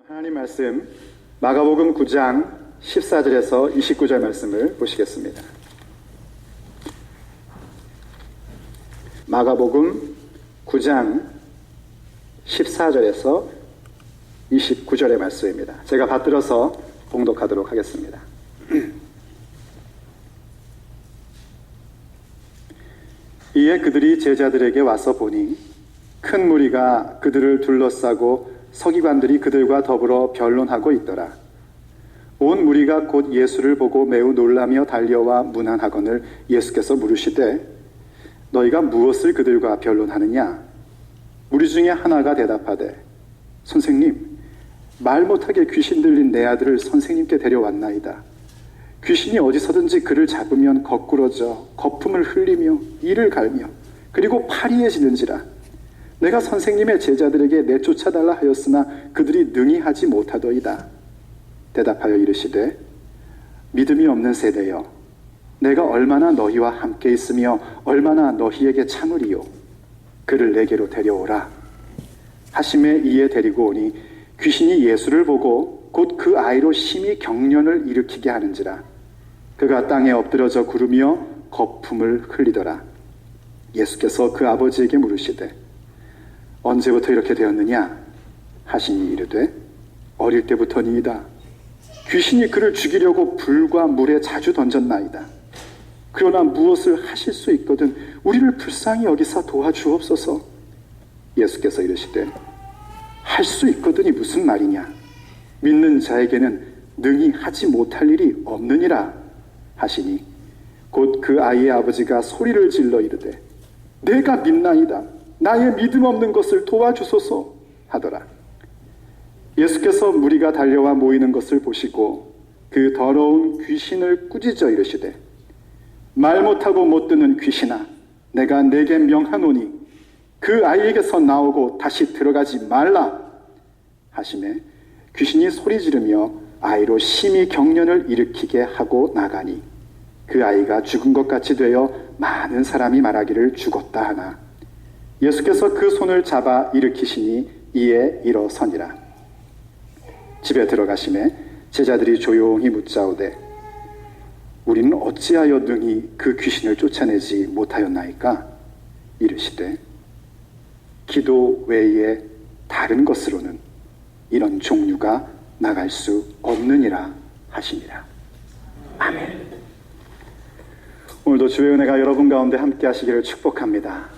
하나님 말씀 마가복음 9장 14절에서 29절 말씀을 보시겠습니다. 마가복음 9장 14절에서 29절의 말씀입니다. 제가 받들어서 봉독하도록 하겠습니다. 이에 그들이 제자들에게 와서 보니 큰 무리가 그들을 둘러싸고 서기관들이 그들과 더불어 변론하고 있더라. 온 무리가 곧 예수를 보고 매우 놀라며 달려와 문안하거늘 예수께서 물으시되 너희가 무엇을 그들과 변론하느냐? 무리 중에 하나가 대답하되 선생님, 말 못하게 귀신 들린 내 아들을 선생님께 데려왔나이다. 귀신이 어디서든지 그를 잡으면 거꾸러져 거품을 흘리며 이를 갈며 그리고 파리해지는지라. 내가 선생님의 제자들에게 내쫓아달라 하였으나 그들이 능히 하지 못하더이다. 대답하여 이르시되 믿음이 없는 세대여, 내가 얼마나 너희와 함께 있으며 얼마나 너희에게 참으리요. 그를 내게로 데려오라 하심에 이에 데리고 오니 귀신이 예수를 보고 곧 그 아이로 심히 경련을 일으키게 하는지라. 그가 땅에 엎드러져 구르며 거품을 흘리더라. 예수께서 그 아버지에게 물으시되 언제부터 이렇게 되었느냐 하시니 이르되 어릴 때부터니이다. 귀신이 그를 죽이려고 불과 물에 자주 던졌나이다. 그러나 무엇을 하실 수 있거든 우리를 불쌍히 여기사 도와주옵소서. 예수께서 이르시되 할 수 있거든이 무슨 말이냐? 믿는 자에게는 능히 하지 못할 일이 없느니라 하시니 곧 그 아이의 아버지가 소리를 질러 이르되 내가 믿나이다. 나의 믿음 없는 것을 도와주소서 하더라. 예수께서 무리가 달려와 모이는 것을 보시고 그 더러운 귀신을 꾸짖어 이르시되 말 못하고 못 듣는 귀신아, 내가 네게 명하노니 그 아이에게서 나오고 다시 들어가지 말라 하시매 귀신이 소리 지르며 아이로 심히 경련을 일으키게 하고 나가니 그 아이가 죽은 것 같이 되어 많은 사람이 말하기를 죽었다 하나 예수께서 그 손을 잡아 일으키시니 이에 일어서니라. 집에 들어가심에 제자들이 조용히 묻자오되 우리는 어찌하여 능히 그 귀신을 쫓아내지 못하였나이까? 이르시되 기도 외에 다른 것으로는 이런 종류가 나갈 수 없느니라 하시니라. 아멘. 오늘도 주의 은혜가 여러분 가운데 함께 하시기를 축복합니다.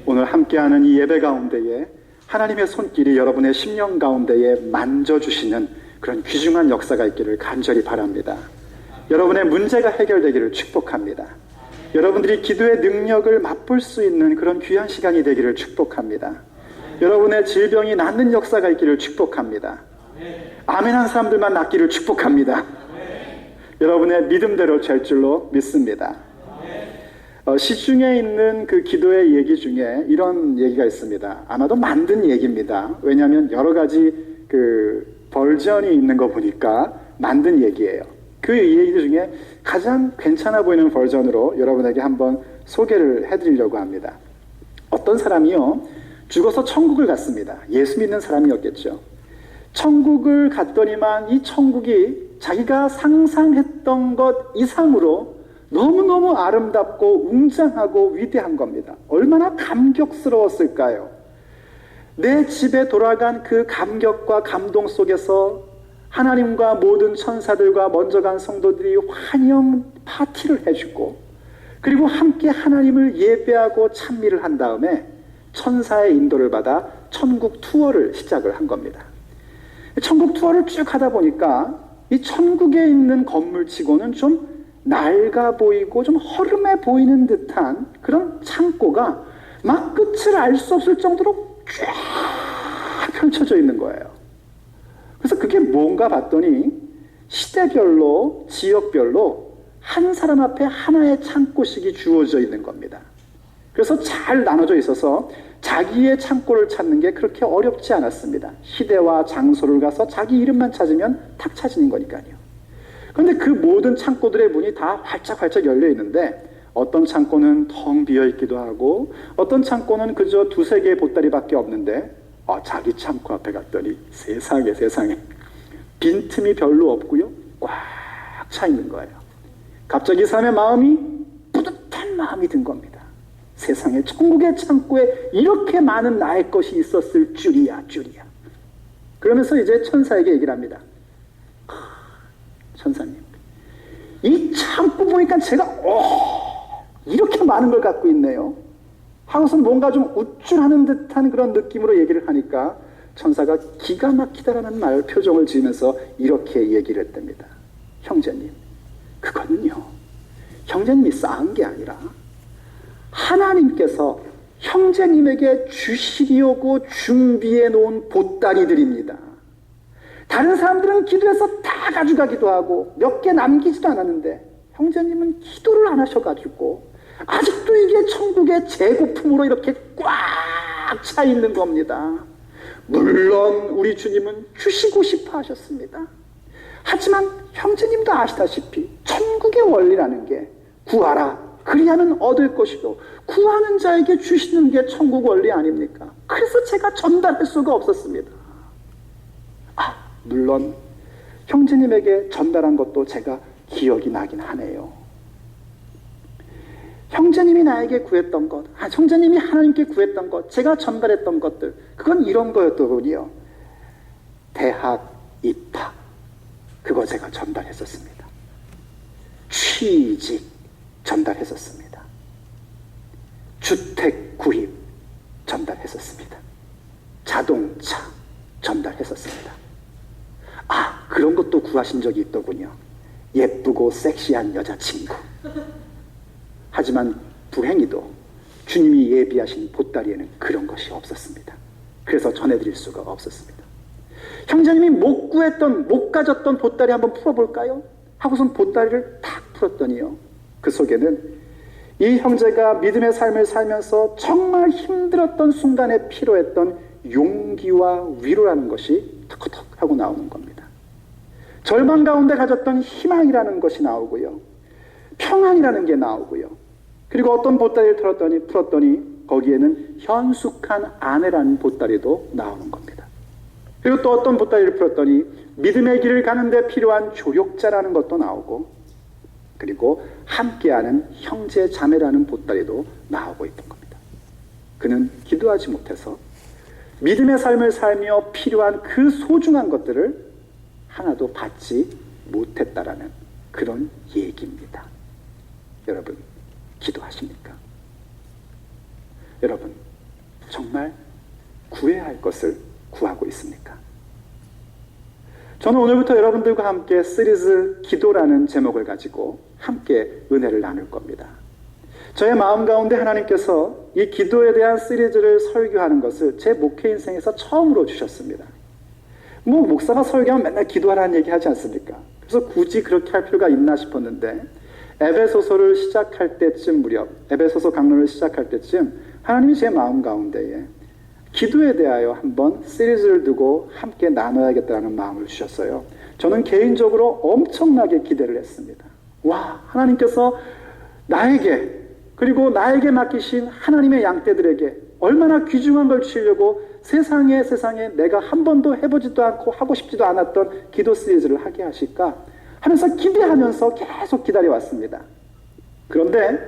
오늘 함께하는 이 예배 가운데에 하나님의 손길이 여러분의 심령 가운데에 만져주시는 그런 귀중한 역사가 있기를 간절히 바랍니다. 여러분의 문제가 해결되기를 축복합니다. 여러분들이 기도의 능력을 맛볼 수 있는 그런 귀한 시간이 되기를 축복합니다. 여러분의 질병이 낫는 역사가 있기를 축복합니다. 아멘한 사람들만 낫기를 축복합니다. 여러분의 믿음대로 될 줄로 믿습니다. 시중에 있는 그 기도의 얘기 중에 이런 얘기가 있습니다. 아마도 만든 얘기입니다. 왜냐하면 여러 가지 그 버전이 있는 거 보니까 만든 얘기예요. 그 얘기 중에 가장 괜찮아 보이는 버전으로 여러분에게 한번 소개를 해드리려고 합니다. 어떤 사람이요, 죽어서 천국을 갔습니다. 예수 믿는 사람이었겠죠. 천국을 갔더니만 이 천국이 자기가 상상했던 것 이상으로 너무너무 아름답고 웅장하고 위대한 겁니다. 얼마나 감격스러웠을까요? 내 집에 돌아간 그 감격과 감동 속에서 하나님과 모든 천사들과 먼저 간 성도들이 환영 파티를 해주고 그리고 함께 하나님을 예배하고 찬미를 한 다음에 천사의 인도를 받아 천국 투어를 시작을 한 겁니다. 천국 투어를 쭉 하다 보니까 이 천국에 있는 건물치고는 좀 낡아 보이고 좀 허름해 보이는 듯한 그런 창고가 막 끝을 알 수 없을 정도로 쫙 펼쳐져 있는 거예요. 그래서 그게 뭔가 봤더니 시대별로, 지역별로 한 사람 앞에 하나의 창고씩이 주어져 있는 겁니다. 그래서 잘 나눠져 있어서 자기의 창고를 찾는 게 그렇게 어렵지 않았습니다. 시대와 장소를 가서 자기 이름만 찾으면 탁 찾는 거니까요. 그런데 그 모든 창고들의 문이 다 활짝활짝 열려 있는데 어떤 창고는 텅 비어 있기도 하고 어떤 창고는 그저 두세 개의 보따리밖에 없는데 자기 창고 앞에 갔더니 세상에 빈틈이 별로 없고요. 꽉 차 있는 거예요. 갑자기 이 사람의 마음이 뿌듯한 마음이 든 겁니다. 세상에 천국의 창고에 이렇게 많은 나의 것이 있었을 줄이야. 그러면서 이제 천사에게 얘기를 합니다. 천사님, 이 창고 보니까 제가 이렇게 많은 걸 갖고 있네요. 하고서 뭔가 좀 우쭐하는 듯한 그런 느낌으로 얘기를 하니까 천사가 기가 막히다라는 표정을 지으면서 이렇게 얘기를 했답니다. 형제님, 그거는요, 형제님이 쌓은 게 아니라 하나님께서 형제님에게 주시려고 준비해 놓은 보따리들입니다. 다른 사람들은 기도해서 다 가져가기도 하고 몇 개 남기지도 않았는데 형제님은 기도를 안 하셔가지고 아직도 이게 천국의 재고품으로 이렇게 꽉 차 있는 겁니다. 물론 우리 주님은 주시고 싶어 하셨습니다. 하지만 형제님도 아시다시피 천국의 원리라는 게 구하라 그리하면 얻을 것이고 구하는 자에게 주시는 게 천국 원리 아닙니까? 그래서 제가 전달할 수가 없었습니다. 물론 형제님에게 전달한 것도 제가 기억이 나긴 하네요. 형제님이 나에게 구했던 것, 형제님이 하나님께 구했던 것, 제가 전달했던 것들, 그건 이런 거였더군요. 대학 입학, 그거 제가 전달했었습니다. 취직 전달했었습니다. 주택 구입 전달했었습니다. 자동차 전달했었습니다. 그런 것도 구하신 적이 있더군요. 예쁘고 섹시한 여자친구. 하지만 불행히도 주님이 예비하신 보따리에는 그런 것이 없었습니다. 그래서 전해드릴 수가 없었습니다. 형제님이 못 구했던, 못 가졌던 보따리 한번 풀어볼까요? 하고선 보따리를 탁 풀었더니요, 그 속에는 이 형제가 믿음의 삶을 살면서 정말 힘들었던 순간에 필요했던 용기와 위로라는 것이 턱턱 하고 나오는 겁니다. 절망 가운데 가졌던 희망이라는 것이 나오고요, 평안이라는 게 나오고요, 그리고 어떤 보따리를 풀었더니 거기에는 현숙한 아내라는 보따리도 나오는 겁니다. 그리고 또 어떤 보따리를 풀었더니 믿음의 길을 가는데 필요한 조력자라는 것도 나오고, 그리고 함께하는 형제 자매라는 보따리도 나오고 있던 겁니다. 그는 기도하지 못해서 믿음의 삶을 살며 필요한 그 소중한 것들을 하나도 받지 못했다라는 그런 얘기입니다. 여러분, 기도하십니까? 여러분, 정말 구해야 할 것을 구하고 있습니까? 저는 오늘부터 여러분들과 함께 시리즈 기도라는 제목을 가지고 함께 은혜를 나눌 겁니다. 저의 마음 가운데 하나님께서 이 기도에 대한 시리즈를 설교하는 것을 제 목회 인생에서 처음으로 주셨습니다. 목사가 설교하면 맨날 기도하라는 얘기 하지 않습니까? 그래서 굳이 그렇게 할 필요가 있나 싶었는데, 에베소서를 시작할 때쯤 무렵, 에베소서 강론을 시작할 때쯤 하나님이 제 마음 가운데에 기도에 대하여 한번 시리즈를 두고 함께 나눠야겠다는 마음을 주셨어요. 저는 개인적으로 엄청나게 기대를 했습니다. 와, 하나님께서 나에게, 그리고 나에게 맡기신 하나님의 양떼들에게 얼마나 귀중한 걸 주시려고 세상에 내가 한 번도 해보지도 않고 하고 싶지도 않았던 기도 시리즈를 하게 하실까 하면서 기대하면서 계속 기다려왔습니다. 그런데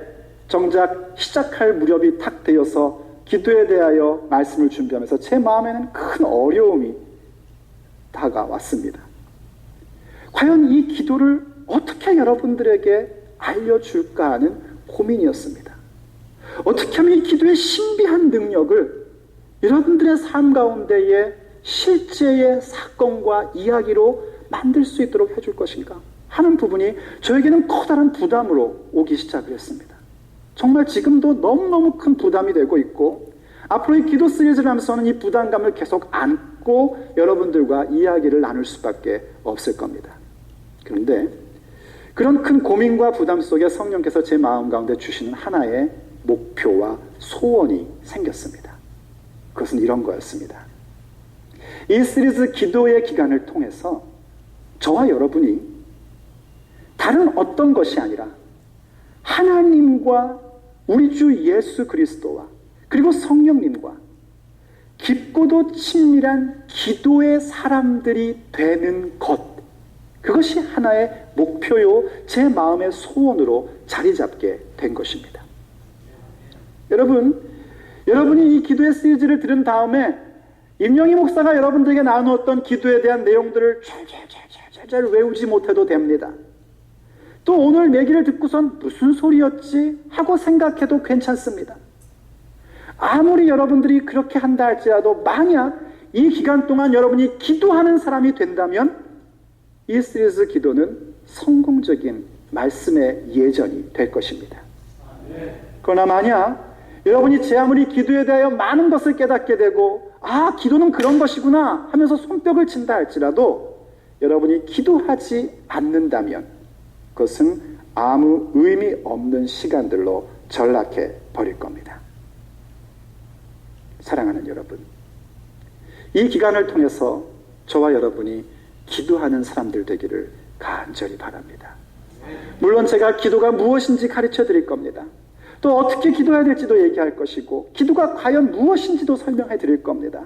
정작 시작할 무렵이 탁 되어서 기도에 대하여 말씀을 준비하면서 제 마음에는 큰 어려움이 다가왔습니다. 과연 이 기도를 어떻게 여러분들에게 알려줄까 하는 고민이었습니다. 어떻게 하면 이 기도의 신비한 능력을 여러분들의 삶 가운데의 실제의 사건과 이야기로 만들 수 있도록 해줄 것인가 하는 부분이 저에게는 커다란 부담으로 오기 시작을 했습니다. 정말 지금도 너무너무 큰 부담이 되고 있고, 앞으로 이 기도 시리즈를 하면서는 이 부담감을 계속 안고 여러분들과 이야기를 나눌 수밖에 없을 겁니다. 그런데 그런 큰 고민과 부담 속에 성령께서 제 마음 가운데 주시는 하나의 목표와 소원이 생겼습니다. 그것은 이런 거였습니다. 이 시리즈 기도의 기간을 통해서 저와 여러분이 다른 어떤 것이 아니라 하나님과 우리 주 예수 그리스도와 그리고 성령님과 깊고도 친밀한 기도의 사람들이 되는 것, 그것이 하나의 목표요 제 마음의 소원으로 자리 잡게 된 것입니다. 여러분이 이 기도의 시리즈를 들은 다음에 임영희 목사가 여러분들에게 나누었던 기도에 대한 내용들을 잘 외우지 못해도 됩니다. 또 오늘 얘기를 듣고선 무슨 소리였지 하고 생각해도 괜찮습니다. 아무리 여러분들이 그렇게 한다 할지라도 만약 이 기간 동안 여러분이 기도하는 사람이 된다면 이 시리즈 기도는 성공적인 말씀의 예전이 될 것입니다. 그러나 만약 여러분이 제 아무리 기도에 대하여 많은 것을 깨닫게 되고 기도는 그런 것이구나 하면서 손뼉을 친다 할지라도 여러분이 기도하지 않는다면 그것은 아무 의미 없는 시간들로 전락해 버릴 겁니다. 사랑하는 여러분, 이 기간을 통해서 저와 여러분이 기도하는 사람들 되기를 간절히 바랍니다. 물론 제가 기도가 무엇인지 가르쳐 드릴 겁니다. 또 어떻게 기도해야 될지도 얘기할 것이고 기도가 과연 무엇인지도 설명해 드릴 겁니다.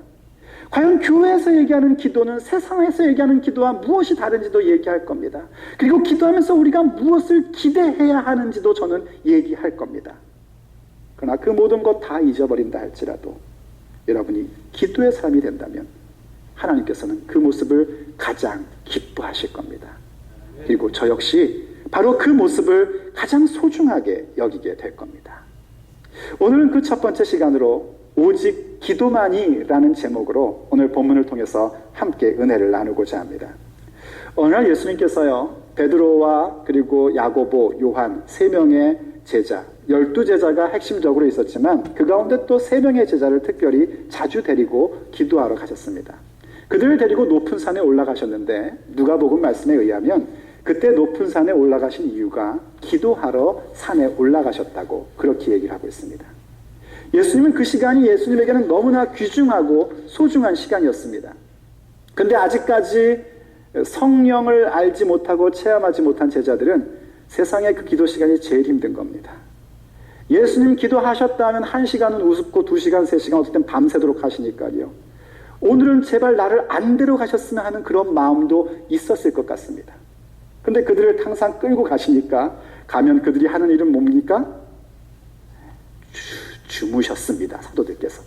과연 교회에서 얘기하는 기도는 세상에서 얘기하는 기도와 무엇이 다른지도 얘기할 겁니다. 그리고 기도하면서 우리가 무엇을 기대해야 하는지도 저는 얘기할 겁니다. 그러나 그 모든 것 다 잊어버린다 할지라도 여러분이 기도의 사람이 된다면 하나님께서는 그 모습을 가장 기뻐하실 겁니다. 그리고 저 역시 바로 그 모습을 가장 소중하게 여기게 될 겁니다. 오늘은 그 첫 번째 시간으로 오직 기도만이라는 제목으로 오늘 본문을 통해서 함께 은혜를 나누고자 합니다. 어느 날 예수님께서요, 베드로와 그리고 야고보, 요한 3명의 제자, 12제자가 핵심적으로 있었지만 그 가운데 또 3명의 제자를 특별히 자주 데리고 기도하러 가셨습니다. 그들을 데리고 높은 산에 올라가셨는데 누가복음 말씀에 의하면 그때 높은 산에 올라가신 이유가 기도하러 산에 올라가셨다고 그렇게 얘기를 하고 있습니다. 예수님은 그 시간이 예수님에게는 너무나 귀중하고 소중한 시간이었습니다. 근데 아직까지 성령을 알지 못하고 체험하지 못한 제자들은 세상의 그 기도 시간이 제일 힘든 겁니다. 예수님 기도하셨다 하면 1시간은 우습고 2시간, 3시간 어떨 땐 밤새도록 하시니까요. 오늘은 제발 나를 안 데려가셨으면 하는 그런 마음도 있었을 것 같습니다. 근데 그들을 항상 끌고 가시니까 가면 그들이 하는 일은 뭡니까? 주무셨습니다. 사도들께서.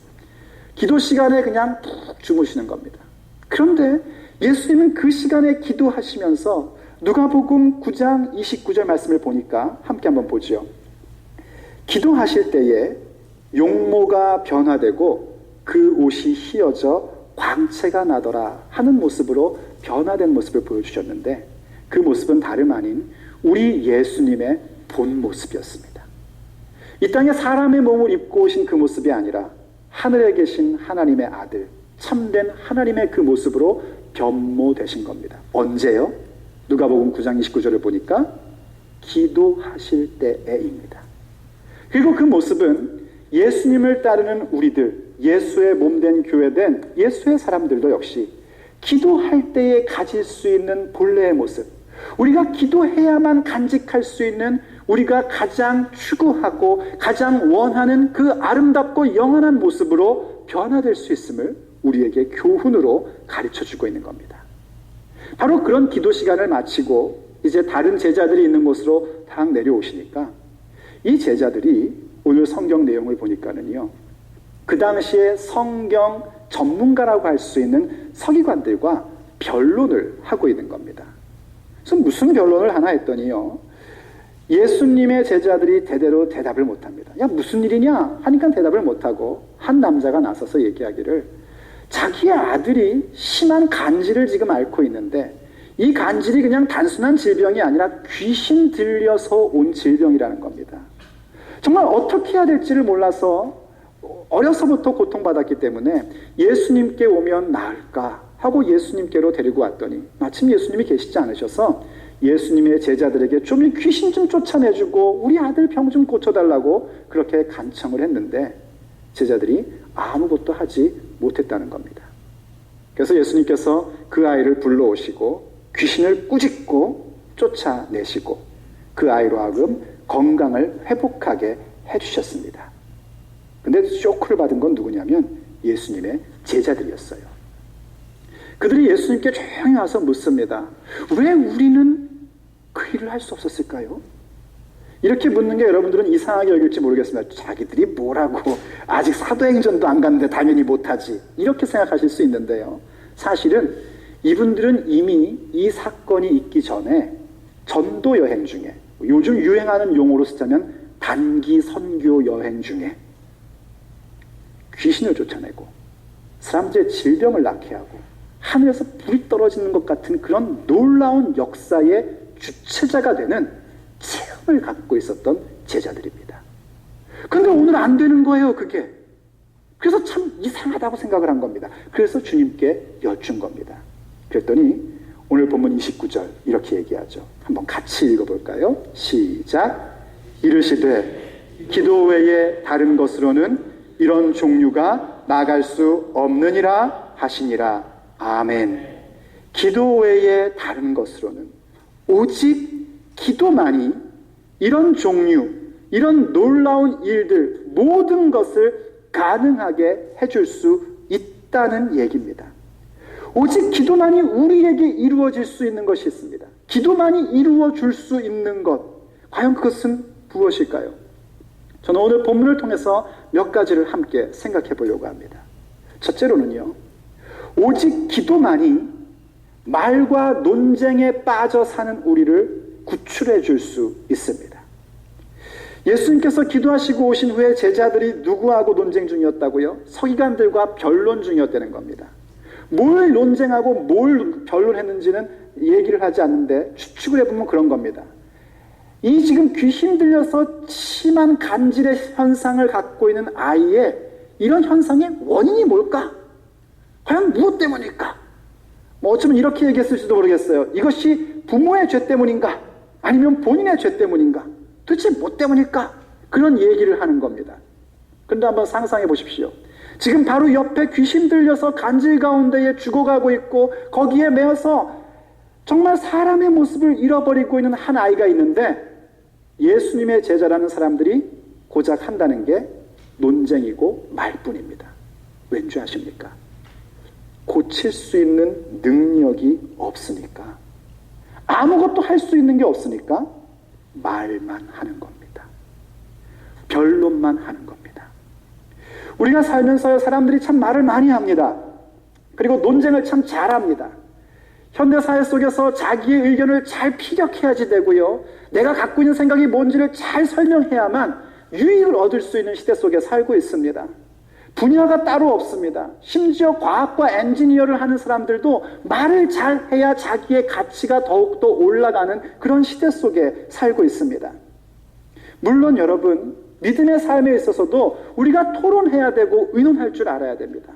기도 시간에 그냥 푹 주무시는 겁니다. 그런데 예수님은 그 시간에 기도하시면서 누가복음 9장 29절 말씀을 보니까 함께 한번 보죠. 기도하실 때에 용모가 변화되고 그 옷이 휘어져 광채가 나더라 하는 모습으로 변화된 모습을 보여주셨는데 그 모습은 다름 아닌 우리 예수님의 본 모습이었습니다. 이 땅에 사람의 몸을 입고 오신 그 모습이 아니라 하늘에 계신 하나님의 아들, 참된 하나님의 그 모습으로 변모되신 겁니다. 언제요? 누가복음 9장 29절을 보니까 기도하실 때에입니다. 그리고 그 모습은 예수님을 따르는 우리들, 예수의 몸된 교회된 예수의 사람들도 역시 기도할 때에 가질 수 있는 본래의 모습, 우리가 기도해야만 간직할 수 있는 우리가 가장 추구하고 가장 원하는 그 아름답고 영원한 모습으로 변화될 수 있음을 우리에게 교훈으로 가르쳐주고 있는 겁니다. 바로 그런 기도 시간을 마치고 이제 다른 제자들이 있는 곳으로 딱 내려오시니까 이 제자들이 오늘 성경 내용을 보니까는요, 그 당시에 성경 전문가라고 할 수 있는 서기관들과 변론을 하고 있는 겁니다. 그래서 무슨 변론을 하나 했더니요, 예수님의 제자들이 대대로 대답을 못합니다. 야, 무슨 일이냐 하니까 대답을 못하고 한 남자가 나서서 얘기하기를 자기의 아들이 심한 간질을 지금 앓고 있는데 이 간질이 그냥 단순한 질병이 아니라 귀신 들려서 온 질병이라는 겁니다. 정말 어떻게 해야 될지를 몰라서 어려서부터 고통받았기 때문에 예수님께 오면 나을까 하고 예수님께로 데리고 왔더니 마침 예수님이 계시지 않으셔서 예수님의 제자들에게 좀 귀신 좀 쫓아내주고 우리 아들 병 좀 고쳐달라고 그렇게 간청을 했는데 제자들이 아무것도 하지 못했다는 겁니다. 그래서 예수님께서 그 아이를 불러오시고 귀신을 꾸짖고 쫓아내시고 그 아이로 하여금 건강을 회복하게 해주셨습니다. 근데 쇼크를 받은 건 누구냐면 예수님의 제자들이었어요. 그들이 예수님께 조용히 와서 묻습니다. 왜 우리는 그 일을 할 수 없었을까요? 이렇게 묻는 게 여러분들은 이상하게 여길지 모르겠습니다. 자기들이 뭐라고 아직 사도행전도 안 갔는데 당연히 못하지 이렇게 생각하실 수 있는데요. 사실은 이분들은 이미 이 사건이 있기 전에 전도 여행 중에 요즘 유행하는 용어로 쓰자면 단기 선교 여행 중에 귀신을 쫓아내고 사람들의 질병을 낫게 하고 하늘에서 불이 떨어지는 것 같은 그런 놀라운 역사의 주체자가 되는 체험을 갖고 있었던 제자들입니다. 그런데 오늘 안 되는 거예요, 그게. 그래서 참 이상하다고 생각을 한 겁니다. 그래서 주님께 여쭌 겁니다. 그랬더니 오늘 본문 29절 이렇게 얘기하죠. 한번 같이 읽어볼까요? 시작. 이르시되 기도 외에 다른 것으로는 이런 종류가 나갈 수 없느니라 하시니라. 아멘. 기도 외에 다른 것으로는 오직 기도만이 이런 종류, 이런 놀라운 일들 모든 것을 가능하게 해줄 수 있다는 얘기입니다. 오직 기도만이 우리에게 이루어질 수 있는 것이 있습니다. 기도만이 이루어줄 수 있는 것, 과연 그것은 무엇일까요? 저는 오늘 본문을 통해서 몇 가지를 함께 생각해 보려고 합니다. 첫째로는요, 오직 기도만이 말과 논쟁에 빠져 사는 우리를 구출해 줄 수 있습니다. 예수님께서 기도하시고 오신 후에 제자들이 누구하고 논쟁 중이었다고요? 서기관들과 변론 중이었다는 겁니다. 뭘 논쟁하고 뭘 변론했는지는 얘기를 하지 않는데 추측을 해보면 그런 겁니다. 이 지금 귀신 들려서 심한 간질의 현상을 갖고 있는 아이의 이런 현상의 원인이 뭘까? 과연 무엇 때문일까? 어쩌면 이렇게 얘기했을지도 모르겠어요. 이것이 부모의 죄 때문인가? 아니면 본인의 죄 때문인가? 도대체 뭐 때문일까? 그런 얘기를 하는 겁니다. 그런데 한번 상상해 보십시오. 지금 바로 옆에 귀신 들려서 간질 가운데에 죽어가고 있고 거기에 매여서 정말 사람의 모습을 잃어버리고 있는 한 아이가 있는데 예수님의 제자라는 사람들이 고작 한다는 게 논쟁이고 말뿐입니다. 왠지 아십니까? 고칠 수 있는 능력이 없으니까, 아무것도 할 수 있는 게 없으니까 말만 하는 겁니다. 변론만 하는 겁니다. 우리가 살면서 사람들이 참 말을 많이 합니다. 그리고 논쟁을 참 잘합니다. 현대사회 속에서 자기의 의견을 잘 피력해야지 되고요. 내가 갖고 있는 생각이 뭔지를 잘 설명해야만 유익을 얻을 수 있는 시대 속에 살고 있습니다. 분야가 따로 없습니다. 심지어 과학과 엔지니어를 하는 사람들도 말을 잘해야 자기의 가치가 더욱더 올라가는 그런 시대 속에 살고 있습니다. 물론 여러분, 믿음의 삶에 있어서도 우리가 토론해야 되고 의논할 줄 알아야 됩니다.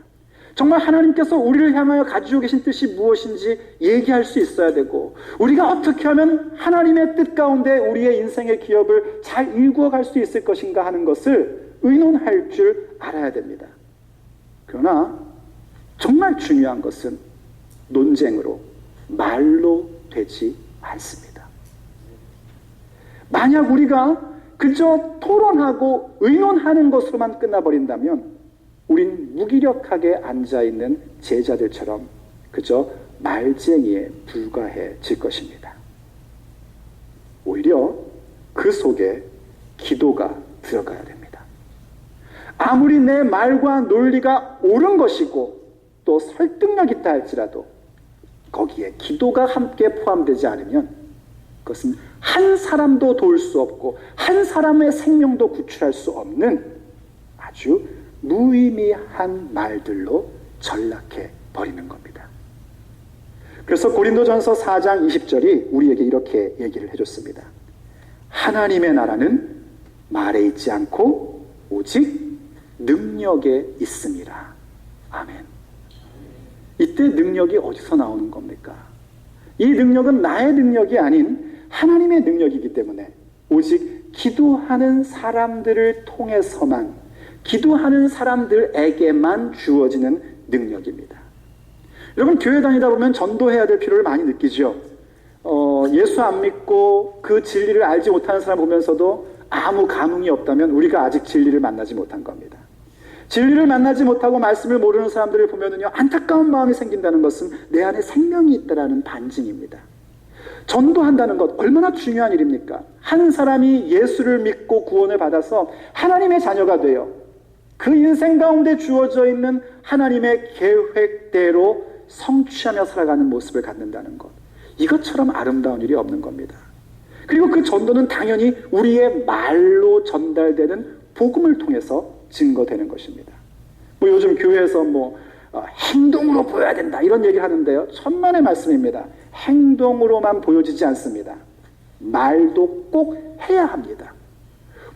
정말 하나님께서 우리를 향하여 가지고 계신 뜻이 무엇인지 얘기할 수 있어야 되고, 우리가 어떻게 하면 하나님의 뜻 가운데 우리의 인생의 기업을 잘 일구어갈 수 있을 것인가 하는 것을 의논할 줄 알아야 됩니다. 그러나 정말 중요한 것은 논쟁으로, 말로 되지 않습니다. 만약 우리가 그저 토론하고 의논하는 것으로만 끝나버린다면 우린 무기력하게 앉아있는 제자들처럼 그저 말쟁이에 불과해질 것입니다. 오히려 그 속에 기도가 들어가야 됩니다. 아무리 내 말과 논리가 옳은 것이고 또 설득력 있다 할지라도 거기에 기도가 함께 포함되지 않으면 그것은 한 사람도 도울 수 없고 한 사람의 생명도 구출할 수 없는 아주 무의미한 말들로 전락해 버리는 겁니다. 그래서 고린도전서 4장 20절이 우리에게 이렇게 얘기를 해줬습니다. 하나님의 나라는 말에 있지 않고 오직 능력에 있음이라. 아멘. 이때 능력이 어디서 나오는 겁니까? 이 능력은 나의 능력이 아닌 하나님의 능력이기 때문에 오직 기도하는 사람들을 통해서만, 기도하는 사람들에게만 주어지는 능력입니다. 여러분, 교회 다니다 보면 전도해야 될 필요를 많이 느끼죠. 예수 안 믿고 그 진리를 알지 못하는 사람 보면서도 아무 감흥이 없다면 우리가 아직 진리를 만나지 못한 겁니다. 진리를 만나지 못하고 말씀을 모르는 사람들을 보면은요, 안타까운 마음이 생긴다는 것은 내 안에 생명이 있다라는 반증입니다. 전도한다는 것 얼마나 중요한 일입니까? 한 사람이 예수를 믿고 구원을 받아서 하나님의 자녀가 되어 그 인생 가운데 주어져 있는 하나님의 계획대로 성취하며 살아가는 모습을 갖는다는 것, 이것처럼 아름다운 일이 없는 겁니다. 그리고 그 전도는 당연히 우리의 말로 전달되는 복음을 통해서 증거되는 것입니다. 요즘 교회에서 행동으로 보여야 된다 이런 얘기를 하는데요, 천만의 말씀입니다. 행동으로만 보여지지 않습니다. 말도 꼭 해야 합니다.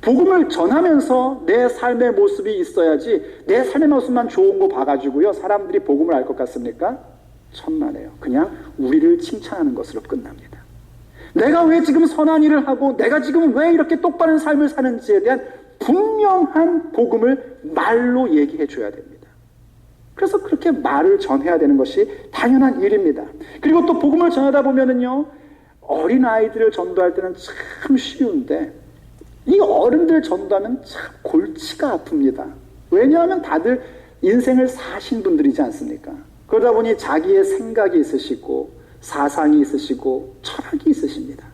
복음을 전하면서 내 삶의 모습이 있어야지 내 삶의 모습만 좋은 거 봐가지고요 사람들이 복음을 알 것 같습니까? 천만에요. 그냥 우리를 칭찬하는 것으로 끝납니다. 내가 왜 지금 선한 일을 하고 내가 지금 왜 이렇게 똑바른 삶을 사는지에 대한 분명한 복음을 말로 얘기해 줘야 됩니다. 그래서 그렇게 말을 전해야 되는 것이 당연한 일입니다. 그리고 또 복음을 전하다 보면은요, 어린아이들을 전도할 때는 참 쉬운데 이 어른들 전도하면 참 골치가 아픕니다. 왜냐하면 다들 인생을 사신 분들이지 않습니까? 그러다 보니 자기의 생각이 있으시고 사상이 있으시고 철학이 있으십니다.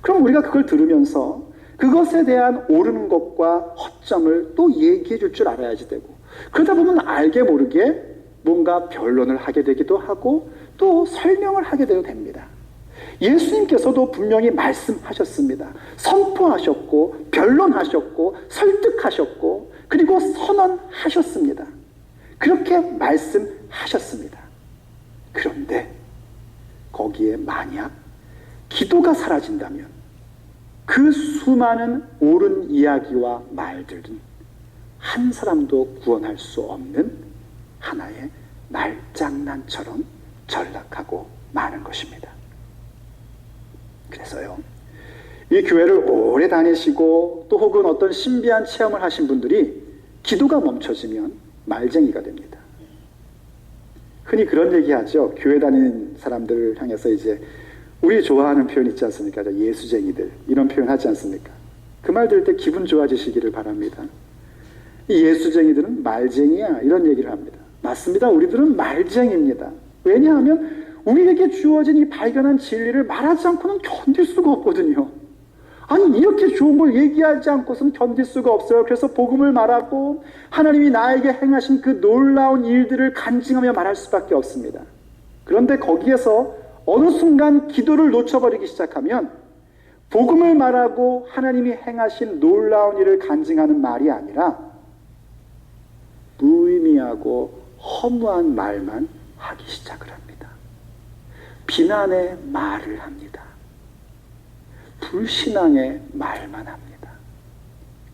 그럼 우리가 그걸 들으면서 그것에 대한 옳은 것과 허점을 또 얘기해 줄 줄 알아야지 되고, 그러다 보면 알게 모르게 뭔가 변론을 하게 되기도 하고 또 설명을 하게 되도 됩니다. 예수님께서도 분명히 말씀하셨습니다. 선포하셨고 변론하셨고 설득하셨고 그리고 선언하셨습니다. 그렇게 말씀하셨습니다. 그런데 거기에 만약 기도가 사라진다면 그 수많은 옳은 이야기와 말들은 한 사람도 구원할 수 없는 하나의 말장난처럼 전락하고 마는 것입니다. 그래서요, 이 교회를 오래 다니시고 또 혹은 어떤 신비한 체험을 하신 분들이 기도가 멈춰지면 말쟁이가 됩니다. 흔히 그런 얘기하죠. 교회 다니는 사람들을 향해서 이제 우리 좋아하는 표현 있지 않습니까? 예수쟁이들, 이런 표현 하지 않습니까? 그 말 들을 때 기분 좋아지시기를 바랍니다. 이 예수쟁이들은 말쟁이야, 이런 얘기를 합니다. 맞습니다. 우리들은 말쟁이입니다. 왜냐하면 우리에게 주어진 이 발견한 진리를 말하지 않고는 견딜 수가 없거든요. 아니, 이렇게 좋은 걸 얘기하지 않고서는 견딜 수가 없어요. 그래서 복음을 말하고 하나님이 나에게 행하신 그 놀라운 일들을 간증하며 말할 수밖에 없습니다. 그런데 거기에서 어느 순간 기도를 놓쳐버리기 시작하면 복음을 말하고 하나님이 행하신 놀라운 일을 간증하는 말이 아니라 무의미하고 허무한 말만 하기 시작을 합니다. 비난의 말을 합니다. 불신앙의 말만 합니다.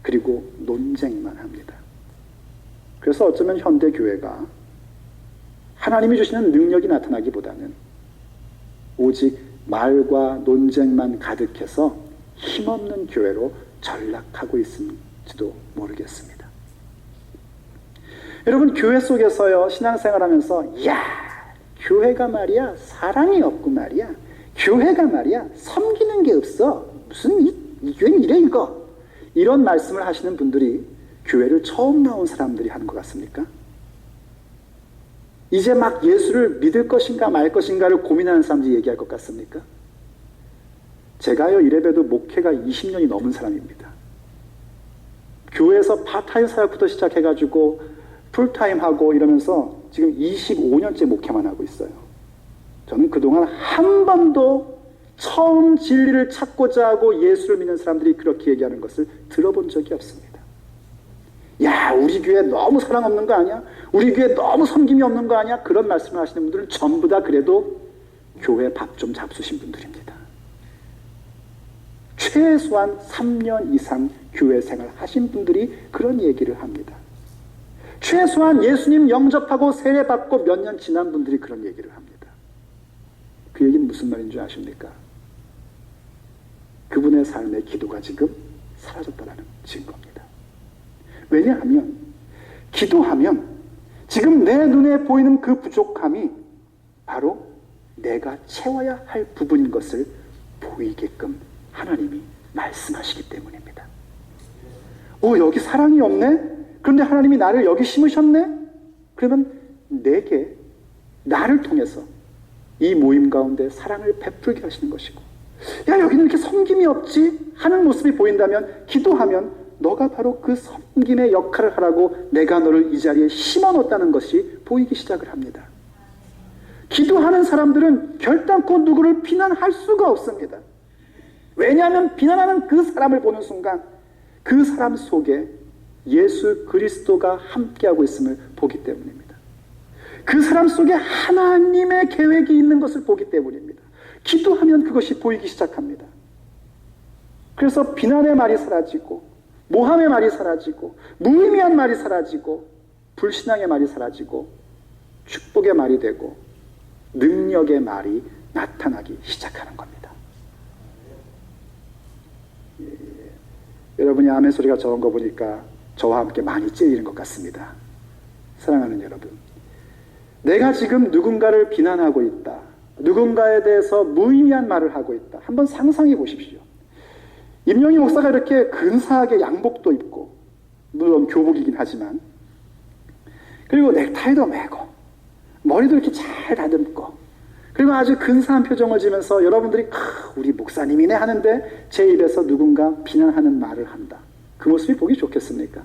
그리고 논쟁만 합니다. 그래서 어쩌면 현대 교회가 하나님이 주시는 능력이 나타나기보다는 오직 말과 논쟁만 가득해서 힘없는 교회로 전락하고 있을지도 모르겠습니다. 여러분, 교회 속에서요, 신앙생활하면서 교회가 말이야 사랑이 없고 말이야, 교회가 말이야 섬기는 게 없어, 무슨 이 교회는 이래 이거, 이런 말씀을 하시는 분들이 교회를 처음 나온 사람들이 하는 것 같습니까? 이제 막 예수를 믿을 것인가 말 것인가를 고민하는 사람들이 얘기할 것 같습니까? 제가요, 이래봬도 목회가 20년이 넘은 사람입니다. 교회에서 파타임 사역부터 시작해가지고 풀타임 하고 이러면서 지금 25년째 목회만 하고 있어요. 저는 그동안 한 번도 처음 진리를 찾고자 하고 예수를 믿는 사람들이 그렇게 얘기하는 것을 들어본 적이 없습니다. 야, 우리 교회 너무 사랑 없는 거 아니야? 우리 교회 너무 섬김이 없는 거 아니야? 그런 말씀을 하시는 분들은 전부 다 그래도 교회 밥 좀 잡수신 분들입니다. 최소한 3년 이상 교회 생활 하신 분들이 그런 얘기를 합니다. 최소한 예수님 영접하고 세례받고 몇 년 지난 분들이 그런 얘기를 합니다. 그 얘기는 무슨 말인 줄 아십니까? 그분의 삶의 기도가 지금 사라졌다는 증거입니다. 왜냐하면 기도하면 지금 내 눈에 보이는 그 부족함이 바로 내가 채워야 할 부분인 것을 보이게끔 하나님이 말씀하시기 때문입니다. 여기 사랑이 없네? 그런데 하나님이 나를 여기 심으셨네? 그러면 내게, 나를 통해서 이 모임 가운데 사랑을 베풀게 하시는 것이고, 야, 여기는 이렇게 섬김이 없지? 하는 모습이 보인다면, 기도하면 너가 바로 그 섬김의 역할을 하라고 내가 너를 이 자리에 심어놓았다는 것이 보이기 시작을 합니다. 기도하는 사람들은 결단코 누구를 비난할 수가 없습니다. 왜냐하면 비난하는 그 사람을 보는 순간 그 사람 속에 예수 그리스도가 함께하고 있음을 보기 때문입니다. 그 사람 속에 하나님의 계획이 있는 것을 보기 때문입니다. 기도하면 그것이 보이기 시작합니다. 그래서 비난의 말이 사라지고, 모함의 말이 사라지고, 무의미한 말이 사라지고, 불신앙의 말이 사라지고, 축복의 말이 되고 능력의 말이 나타나기 시작하는 겁니다. 여러분이 아멘 소리가 적은 거 보니까 저와 함께 많이 찔리는 것 같습니다. 사랑하는 여러분, 내가 지금 누군가를 비난하고 있다, 누군가에 대해서 무의미한 말을 하고 있다, 한번 상상해 보십시오. 임영희 목사가 이렇게 근사하게 양복도 입고, 물론 교복이긴 하지만, 그리고 넥타이도 매고 머리도 이렇게 잘 다듬고, 그리고 아주 근사한 표정을 지면서 여러분들이 우리 목사님이네 하는데 제 입에서 누군가 비난하는 말을 한다. 그 모습이 보기 좋겠습니까?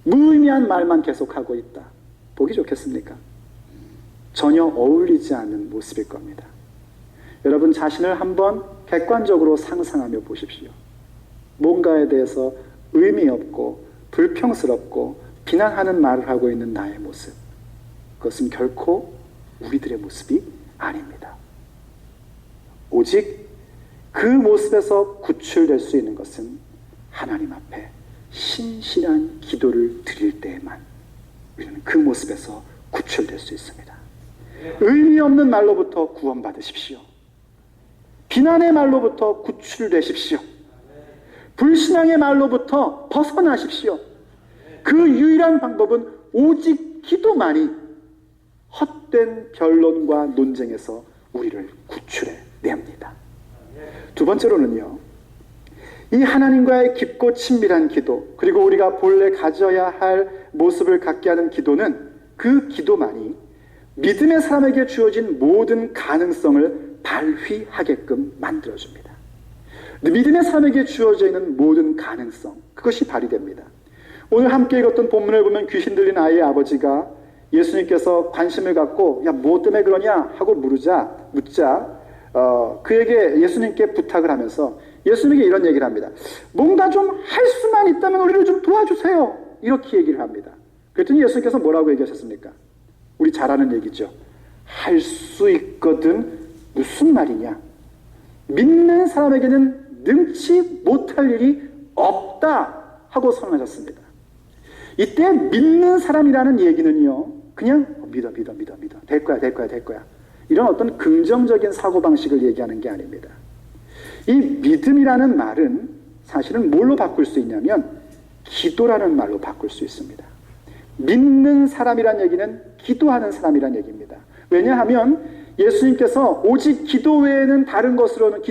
무의미한 말만 계속하고 있다. 보기 좋겠습니까? 전혀 어울리지 않는 모습일 겁니다. 여러분 자신을 한번 객관적으로 상상하며 보십시오. 뭔가에 대해서 의미 없고 불평스럽고 비난하는 말을 하고 있는 나의 모습, 그것은 결코 우리들의 모습이 아닙니다. 오직 그 모습에서 구출될 수 있는 것은 하나님 앞에 신실한 기도를 드릴 때에만 우리는 그 모습에서 구출될 수 있습니다. 의미 없는 말로부터 구원받으십시오. 비난의 말로부터 구출되십시오. 불신앙의 말로부터 벗어나십시오. 그 유일한 방법은 오직 기도만이 헛된 변론과 논쟁에서 우리를 구출해 냅니다. 두 번째로는요, 이 하나님과의 깊고 친밀한 기도, 그리고 우리가 본래 가져야 할 모습을 갖게 하는 기도는 그 기도만이 믿음의 사람에게 주어진 모든 가능성을 발휘하게끔 만들어줍니다. 믿음의 사람에게 주어져 있는 모든 가능성, 그것이 발휘됩니다. 오늘 함께 읽었던 본문을 보면 귀신 들린 아이의 아버지가 예수님께서 관심을 갖고 야, 뭐 때문에 그러냐 하고 묻자 그에게 예수님께 부탁을 하면서 예수님에게 이런 얘기를 합니다. 뭔가 좀 할 수만 있다면 우리를 좀 도와주세요. 이렇게 얘기를 합니다. 그랬더니 예수님께서 뭐라고 얘기하셨습니까? 우리 잘 아는 얘기죠. 할 수 있거든 무슨 말이냐. 믿는 사람에게는 능치 못할 일이 없다 하고 선언하셨습니다. 이때 믿는 사람이라는 얘기는요, 그냥 믿어 될 거야 이런 어떤 긍정적인 사고방식을 얘기하는 게 아닙니다. 이 믿음이라는 말은 사실은 뭘로 바꿀 수 있냐면 기도라는 말로 바꿀 수 있습니다. 믿는 사람이란 얘기는 기도하는 사람이란 얘기입니다. 왜냐하면 예수님께서 오직 기도 외에 다른 것으로는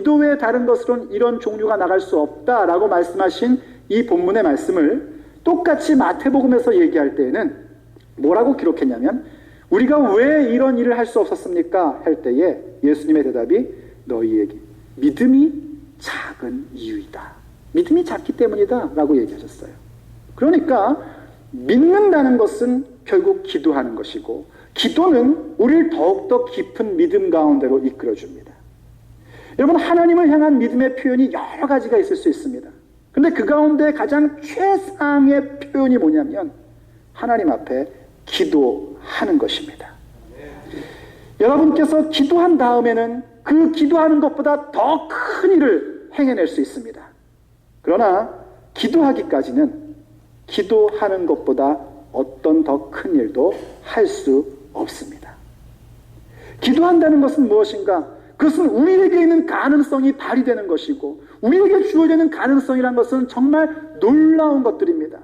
이런 종류가 나갈 수 없다라고 말씀하신 이 본문의 말씀을 똑같이 마태복음에서 얘기할 때에는 뭐라고 기록했냐면 우리가 왜 이런 일을 할 수 없었습니까? 할 때에 예수님의 대답이 너희에게 믿음이 작은 이유이다. 믿음이 작기 때문이다 라고 얘기하셨어요. 그러니까 믿는다는 것은 결국 기도하는 것이고 기도는 우리를 더욱더 깊은 믿음 가운데로 이끌어줍니다. 여러분 하나님을 향한 믿음의 표현이 여러 가지가 있을 수 있습니다. 근데 그 가운데 가장 최상의 표현이 뭐냐면 하나님 앞에 기도하는 것입니다. 여러분께서 기도한 다음에는 그 기도하는 것보다 더 큰 일을 행해낼 수 있습니다. 그러나 기도하기까지는 기도하는 것보다 어떤 더 큰 일도 할 수 없습니다. 기도한다는 것은 무엇인가? 그것은 우리에게 있는 가능성이 발휘되는 것이고 우리에게 주어지는 가능성이란 것은 정말 놀라운 것들입니다.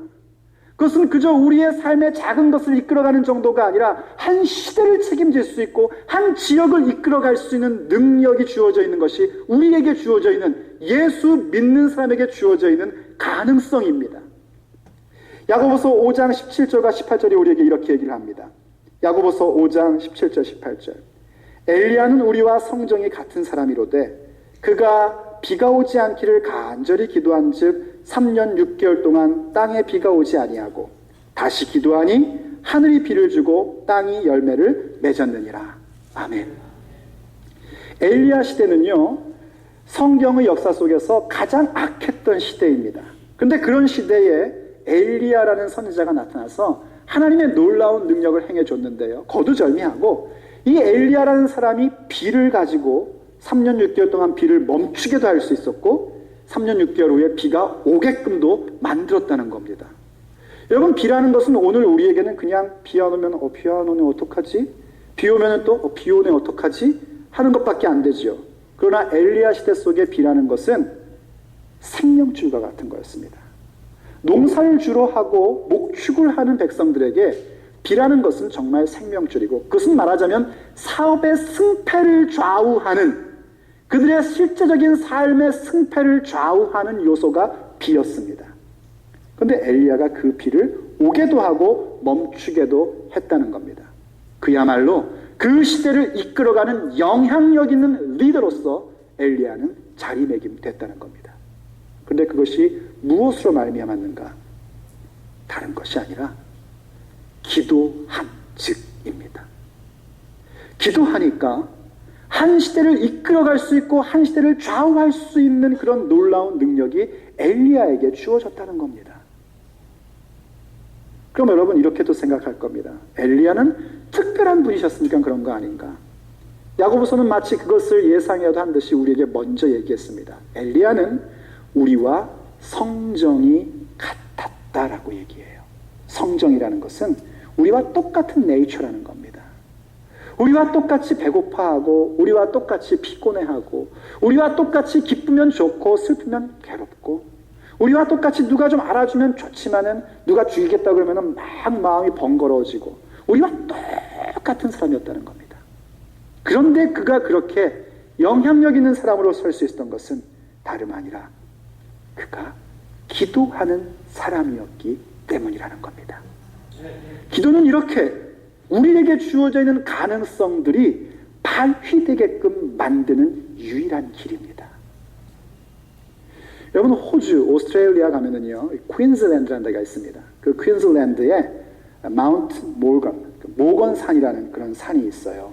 그것은 그저 우리의 삶의 작은 것을 이끌어가는 정도가 아니라 한 시대를 책임질 수 있고 한 지역을 이끌어갈 수 있는 능력이 주어져 있는 것이 우리에게 주어져 있는, 예수 믿는 사람에게 주어져 있는 가능성입니다. 야고보서 5장 17절과 18절이 우리에게 이렇게 얘기를 합니다. 야고보서 5장 17절 18절. 엘리야는 우리와 성정이 같은 사람이로되 그가 비가 오지 않기를 간절히 기도한즉 3년 6개월 동안 땅에 비가 오지 아니하고 다시 기도하니 하늘이 비를 주고 땅이 열매를 맺었느니라. 아멘. 엘리야 시대는요, 성경의 역사 속에서 가장 악했던 시대입니다. 그런데 그런 시대에 엘리야라는 선지자가 나타나서 하나님의 놀라운 능력을 행해줬는데요, 거두절미하고 이 엘리야라는 사람이 비를 가지고 3년 6개월 동안 비를 멈추게도 할 수 있었고 3년 6개월 후에 비가 오게끔도 만들었다는 겁니다. 여러분, 비라는 것은 오늘 우리에게는 그냥 비 안 오면 비 안 오네 어떡하지? 비 오면 또 비 오네 어떡하지? 하는 것밖에 안 되죠. 그러나 엘리야 시대 속의 비라는 것은 생명줄과 같은 거였습니다. 농사를 주로 하고 목축을 하는 백성들에게 비라는 것은 정말 생명줄이고, 그것은 말하자면 사업의 승패를 좌우하는, 그들의 실제적인 삶의 승패를 좌우하는 요소가 비였습니다. 그런데 엘리야가 그 비를 오게도 하고 멈추게도 했다는 겁니다. 그야말로 그 시대를 이끌어가는 영향력 있는 리더로서 엘리야는 자리매김됐다는 겁니다. 그런데 그것이 무엇으로 말미암았는가? 다른 것이 아니라 기도한 즉입니다. 기도하니까 한 시대를 이끌어갈 수 있고 한 시대를 좌우할 수 있는 그런 놀라운 능력이 엘리야에게 주어졌다는 겁니다. 그럼 여러분, 이렇게도 생각할 겁니다. 엘리야는 특별한 분이셨으니까 그런 거 아닌가? 야고보서는 마치 그것을 예상해도 한 듯이 우리에게 먼저 얘기했습니다. 엘리야는 우리와 성정이 같았다라고 얘기해요. 성정이라는 것은 우리와 똑같은 네이처라는 겁니다. 우리와 똑같이 배고파하고, 우리와 똑같이 피곤해하고, 우리와 똑같이 기쁘면 좋고 슬프면 괴롭고, 우리와 똑같이 누가 좀 알아주면 좋지만은 누가 죽이겠다 그러면은 막 마음이 번거로워지고, 우리와 똑같은 사람이었다는 겁니다. 그런데 그가 그렇게 영향력 있는 사람으로 설 수 있었던 것은 다름 아니라 그가 기도하는 사람이었기 때문이라는 겁니다. 기도는 이렇게 우리에게 주어져 있는 가능성들이 발휘되게끔 만드는 유일한 길입니다. 여러분, 호주, 오스트레일리아 가면은요, 퀸즐랜드라는 데가 있습니다. 그 퀸즐랜드에 마운트 모건산이라는 그런 산이 있어요.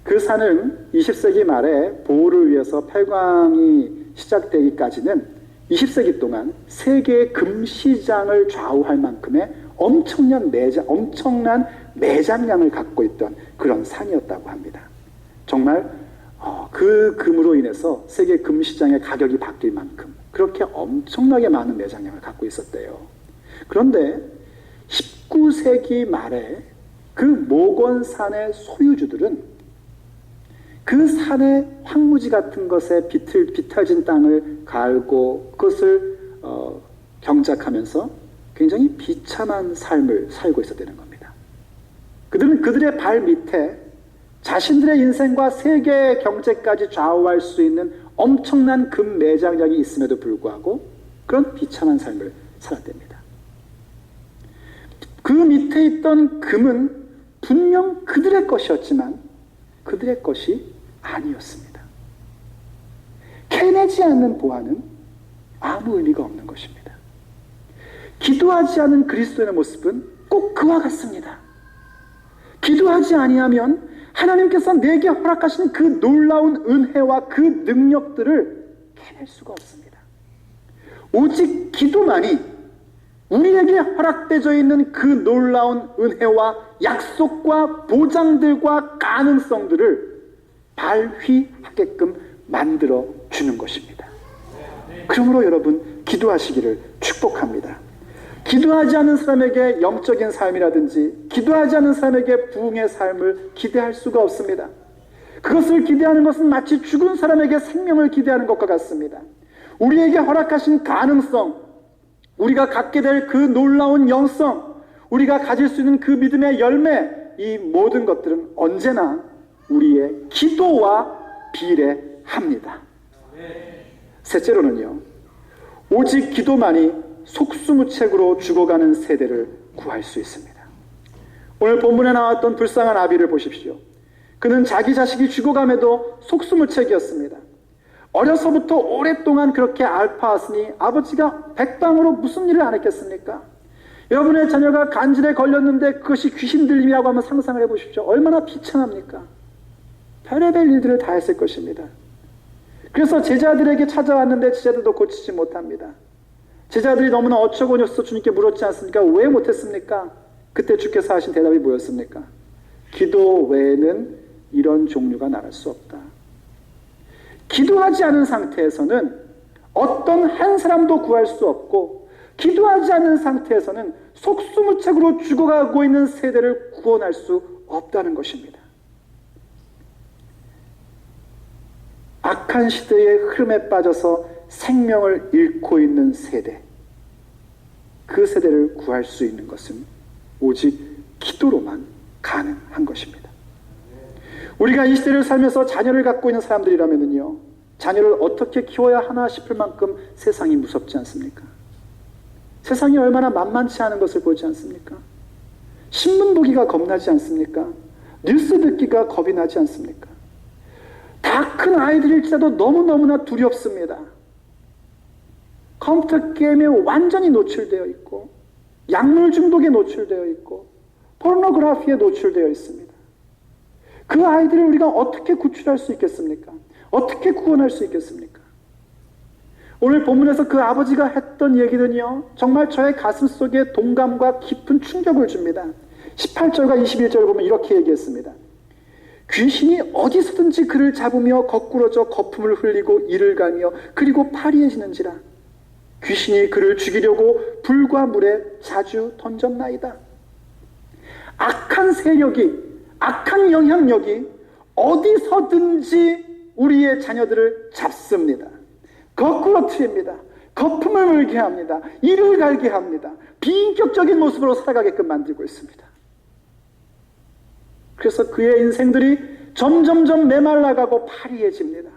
그 산은 20세기 말에 보호를 위해서 폐광이 시작되기까지는 20세기 동안 세계 금시장을 좌우할 만큼의 엄청난 매장량을 갖고 있던 그런 산이었다고 합니다. 정말 그 금으로 인해서 세계 금시장의 가격이 바뀔 만큼 그렇게 엄청나게 많은 매장량을 갖고 있었대요. 그런데 19세기 말에 그 모건산의 소유주들은 그 산의 황무지 같은 것에 비탈진 땅을 갈고 그것을 경작하면서 굉장히 비참한 삶을 살고 있었다는 겁니다. 그들은 그들의 발 밑에 자신들의 인생과 세계 경제까지 좌우할 수 있는 엄청난 금 매장량이 있음에도 불구하고 그런 비참한 삶을 살았답니다. 그 밑에 있던 금은 분명 그들의 것이었지만 그들의 것이 아니었습니다. 캐내지 않는 보화는 아무 의미가 없는 것입니다. 기도하지 않은 그리스도인의 모습은 꼭 그와 같습니다. 기도하지 아니하면 하나님께서 내게 허락하신 그 놀라운 은혜와 그 능력들을 캐낼 수가 없습니다. 오직 기도만이 우리에게 허락되어 있는 그 놀라운 은혜와 약속과 보장들과 가능성들을 발휘하게끔 만들어 주는 것입니다. 그러므로 여러분, 기도하시기를 축복합니다. 기도하지 않는 사람에게 영적인 삶이라든지 기도하지 않는 사람에게 부흥의 삶을 기대할 수가 없습니다. 그것을 기대하는 것은 마치 죽은 사람에게 생명을 기대하는 것과 같습니다. 우리에게 허락하신 가능성, 우리가 갖게 될 그 놀라운 영성, 우리가 가질 수 있는 그 믿음의 열매, 이 모든 것들은 언제나 우리의 기도와 비례합니다. 셋째로는요, 오직 기도만이 속수무책으로 죽어가는 세대를 구할 수 있습니다. 오늘 본문에 나왔던 불쌍한 아비를 보십시오. 그는 자기 자식이 죽어감에도 속수무책이었습니다. 어려서부터 오랫동안 그렇게 앓아왔으니 아버지가 백방으로 무슨 일을 안 했겠습니까? 여러분의 자녀가 간질에 걸렸는데 그것이 귀신 들림이라고 한번 상상을 해보십시오. 얼마나 비참합니까? 별의별 일들을 다 했을 것입니다. 그래서 제자들에게 찾아왔는데 제자들도 고치지 못합니다. 제자들이 너무나 어처구니 없어 주님께 물었지 않습니까? 왜 못했습니까? 그때 주께서 하신 대답이 뭐였습니까? 기도 외에는 이런 종류가 나갈 수 없다. 기도하지 않은 상태에서는 어떤 한 사람도 구할 수 없고, 기도하지 않은 상태에서는 속수무책으로 죽어가고 있는 세대를 구원할 수 없다는 것입니다. 악한 시대의 흐름에 빠져서 생명을 잃고 있는 세대, 그 세대를 구할 수 있는 것은 오직 기도로만 가능한 것입니다. 우리가 이 시대를 살면서 자녀를 갖고 있는 사람들이라면요, 자녀를 어떻게 키워야 하나 싶을 만큼 세상이 무섭지 않습니까? 세상이 얼마나 만만치 않은 것을 보지 않습니까? 신문 보기가 겁나지 않습니까? 뉴스 듣기가 겁이 나지 않습니까? 다 큰 아이들일지라도 너무너무나 두렵습니다. 컴퓨터 게임에 완전히 노출되어 있고, 약물 중독에 노출되어 있고, 포르노그래피에 노출되어 있습니다. 그 아이들을 우리가 어떻게 구출할 수 있겠습니까? 어떻게 구원할 수 있겠습니까? 오늘 본문에서 그 아버지가 했던 얘기는요, 정말 저의 가슴 속에 동감과 깊은 충격을 줍니다. 18절과 21절을 보면 이렇게 얘기했습니다. 귀신이 어디서든지 그를 잡으며 거꾸러져 거품을 흘리고 이를 갈며 그리고 파리해지는지라. 귀신이 그를 죽이려고 불과 물에 자주 던졌나이다. 악한 세력이, 악한 영향력이 어디서든지 우리의 자녀들을 잡습니다. 거꾸러뜨립니다. 거품을 물게 합니다. 이를 갈게 합니다. 비인격적인 모습으로 살아가게끔 만들고 있습니다. 그래서 그의 인생들이 점점점 메말라가고 파리해집니다.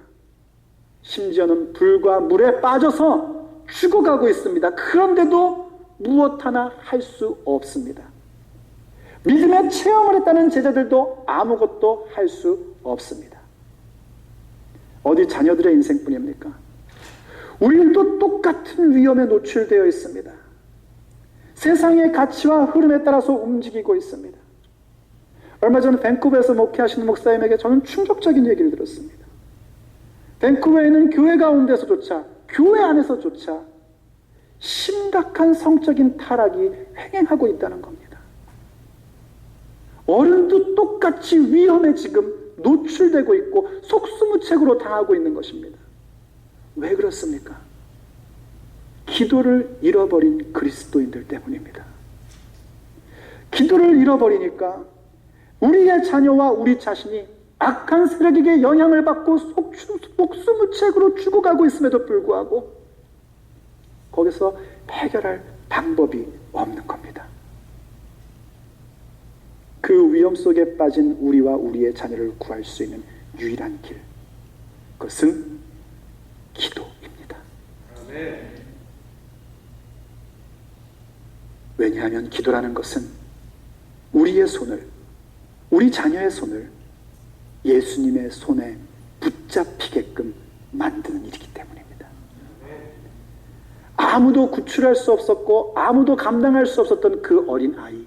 심지어는 불과 물에 빠져서 죽어가고 있습니다. 그런데도 무엇 하나 할 수 없습니다. 믿음의 체험을 했다는 제자들도 아무것도 할 수 없습니다. 어디 자녀들의 인생뿐입니까? 우리도 똑같은 위험에 노출되어 있습니다. 세상의 가치와 흐름에 따라서 움직이고 있습니다. 얼마 전 밴쿠버에서 목회하시는 목사님에게 저는 충격적인 얘기를 들었습니다. 밴쿠버에 있는 교회 가운데서조차, 교회 안에서조차 심각한 성적인 타락이 횡행하고 있다는 겁니다. 어른도 똑같이 위험에 지금 노출되고 있고 속수무책으로 당하고 있는 것입니다. 왜 그렇습니까? 기도를 잃어버린 그리스도인들 때문입니다. 기도를 잃어버리니까 우리의 자녀와 우리 자신이 악한 세력에게 영향을 받고 속수무책으로 죽어가고 있음에도 불구하고 거기서 해결할 방법이 없는 겁니다. 그 위험 속에 빠진 우리와 우리의 자녀를 구할 수 있는 유일한 길, 그것은 기도입니다. 왜냐하면 기도라는 것은 우리의 손을, 우리 자녀의 손을 예수님의 손에 붙잡히게끔 만드는 일이기 때문입니다. 아무도 구출할 수 없었고 아무도 감당할 수 없었던 그 어린 아이,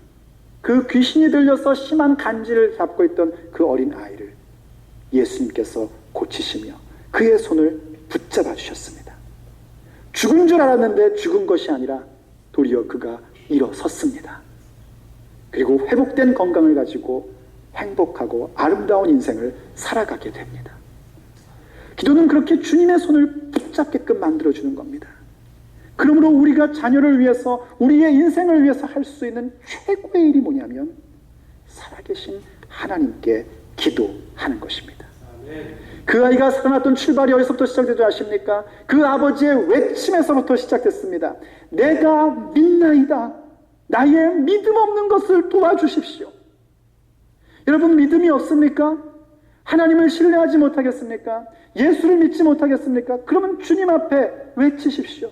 그 귀신이 들려서 심한 간질을 잡고 있던 그 어린 아이를 예수님께서 고치시며 그의 손을 붙잡아 주셨습니다. 죽은 줄 알았는데 죽은 것이 아니라 도리어 그가 일어섰습니다. 그리고 회복된 건강을 가지고 행복하고 아름다운 인생을 살아가게 됩니다. 기도는 그렇게 주님의 손을 붙잡게끔 만들어주는 겁니다. 그러므로 우리가 자녀를 위해서, 우리의 인생을 위해서 할 수 있는 최고의 일이 뭐냐면 살아계신 하나님께 기도하는 것입니다. 그 아이가 살아났던 출발이 어디서부터 시작되지 아십니까? 그 아버지의 외침에서부터 시작됐습니다. 내가 믿나이다. 나의 믿음 없는 것을 도와주십시오. 여러분, 믿음이 없습니까? 하나님을 신뢰하지 못하겠습니까? 예수를 믿지 못하겠습니까? 그러면 주님 앞에 외치십시오.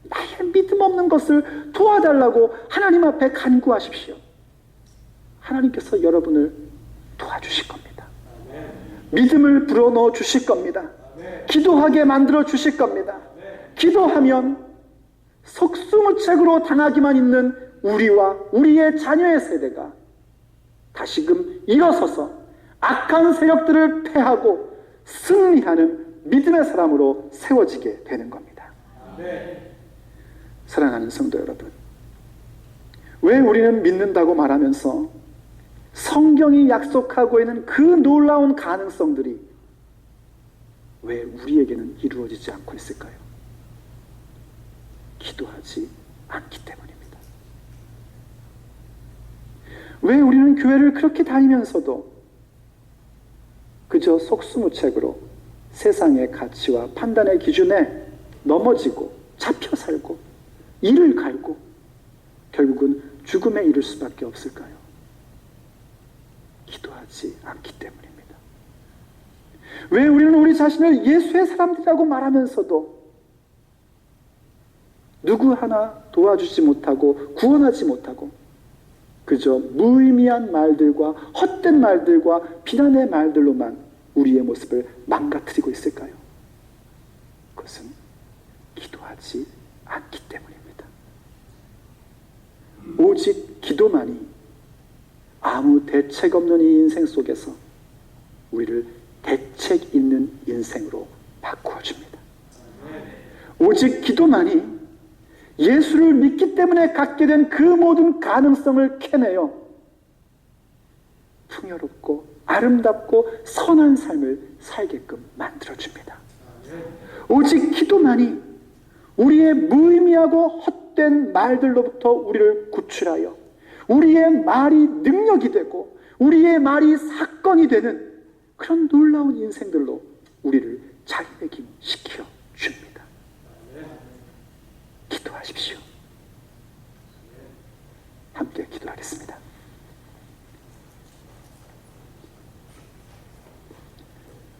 나의 믿음 없는 것을 도와달라고 하나님 앞에 간구하십시오. 하나님께서 여러분을 도와주실 겁니다. 믿음을 불어넣어 주실 겁니다. 기도하게 만들어 주실 겁니다. 기도하면 속수무책으로 당하기만 있는 우리와 우리의 자녀의 세대가 다시금 일어서서 악한 세력들을 패하고 승리하는 믿음의 사람으로 세워지게 되는 겁니다. 사랑하는 성도 여러분, 왜 우리는 믿는다고 말하면서 성경이 약속하고 있는 그 놀라운 가능성들이 왜 우리에게는 이루어지지 않고 있을까요? 기도하지 않기 때문입니다. 왜 우리는 교회를 그렇게 다니면서도 그저 속수무책으로 세상의 가치와 판단의 기준에 넘어지고 잡혀 살고 이를 갈고 결국은 죽음에 이를 수밖에 없을까요? 기도하지 않기 때문입니다. 왜 우리는 우리 자신을 예수의 사람들이라고 말하면서도 누구 하나 도와주지 못하고 구원하지 못하고 그저 무의미한 말들과 헛된 말들과 비난의 말들로만 우리의 모습을 망가뜨리고 있을까요? 그것은 기도하지 않기 때문입니다. 오직 기도만이 아무 대책 없는 이 인생 속에서 우리를 대책 있는 인생으로 바꾸어 줍니다. 오직 기도만이 예수를 믿기 때문에 갖게 된 그 모든 가능성을 캐내어 풍요롭고 아름답고 선한 삶을 살게끔 만들어줍니다. 오직 기도만이 우리의 무의미하고 헛된 말들로부터 우리를 구출하여 우리의 말이 능력이 되고 우리의 말이 사건이 되는 그런 놀라운 인생들로 우리를 자리매김시켜 줍니다. 기도하십시오. 함께 기도하겠습니다.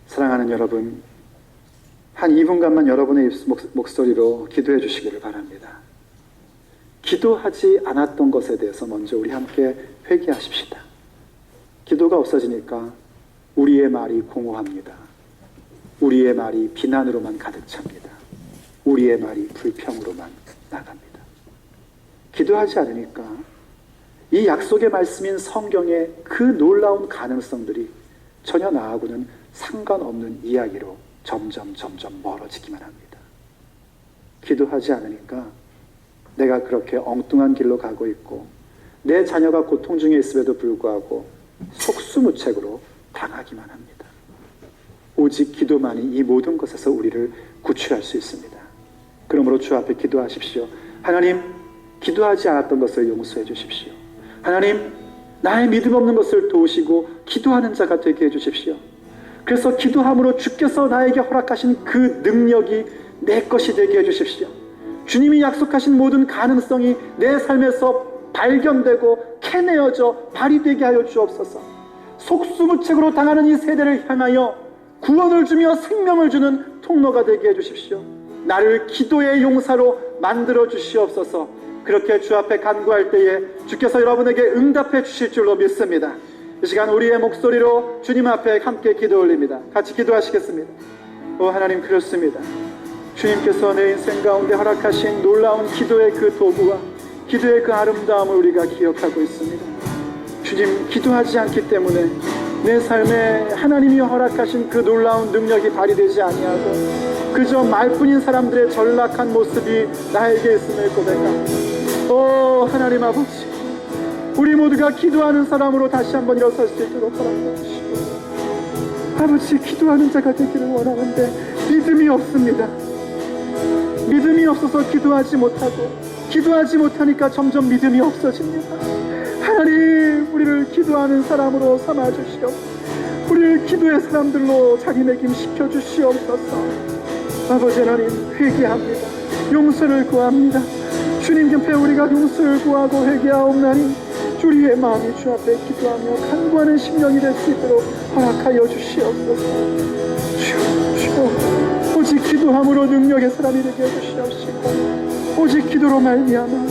사랑하는 여러분, 한 2분간만 여러분의 목소리로 기도해 주시기를 바랍니다. 기도하지 않았던 것에 대해서 먼저 우리 함께 회개하십시다. 기도가 없어지니까 우리의 말이 공허합니다. 우리의 말이 비난으로만 가득 찹니다. 우리의 말이 불평으로만 나갑니다. 기도하지 않으니까 이 약속의 말씀인 성경의 그 놀라운 가능성들이 전혀 나하고는 상관없는 이야기로 점점 멀어지기만 합니다. 기도하지 않으니까 내가 그렇게 엉뚱한 길로 가고 있고 내 자녀가 고통 중에 있음에도 불구하고 속수무책으로 당하기만 합니다. 오직 기도만이 이 모든 것에서 우리를 구출할 수 있습니다. 그러므로 주 앞에 기도하십시오. 하나님, 기도하지 않았던 것을 용서해 주십시오. 하나님, 나의 믿음 없는 것을 도우시고 기도하는 자가 되게 해주십시오. 그래서 기도함으로 주께서 나에게 허락하신 그 능력이 내 것이 되게 해주십시오. 주님이 약속하신 모든 가능성이 내 삶에서 발견되고 캐내어져 발휘되게 하여 주옵소서. 속수무책으로 당하는 이 세대를 향하여 구원을 주며 생명을 주는 통로가 되게 해주십시오. 나를 기도의 용사로 만들어 주시옵소서. 그렇게 주 앞에 간구할 때에 주께서 여러분에게 응답해 주실 줄로 믿습니다. 이 시간 우리의 목소리로 주님 앞에 함께 기도 올립니다. 같이 기도하시겠습니다. 오 하나님, 그렇습니다. 주님께서 내 인생 가운데 허락하신 놀라운 기도의 그 도구와 기도의 그 아름다움을 우리가 기억하고 있습니다. 주님, 기도하지 않기 때문에 내 삶에 하나님이 허락하신 그 놀라운 능력이 발휘되지 아니하고 그저 말뿐인 사람들의 전락한 모습이 나에게 있음을 고백합니다. 오 하나님 아버지, 우리 모두가 기도하는 사람으로 다시 한번 일어설 수 있도록 허락해 주시고, 아버지, 기도하는 자가 되기를 원하는데 믿음이 없습니다. 믿음이 없어서 기도하지 못하고, 기도하지 못하니까 점점 믿음이 없어집니다. 하나님, 우리를 기도하는 사람으로 삼아주시옵소서. 우리를 기도의 사람들로 자리매김시켜 주시옵소서. 아버지 하나님, 회개합니다. 용서를 구합니다. 주님 곁에 우리가 용서를 구하고 회개하옵나니 우리의 마음이 주 앞에 기도하며 간구하는 심령이 될 수 있도록 허락하여 주시옵소서. 주여, 오직 기도함으로 능력의 사람이 되게 해주시옵시고, 오직 기도로 말미암아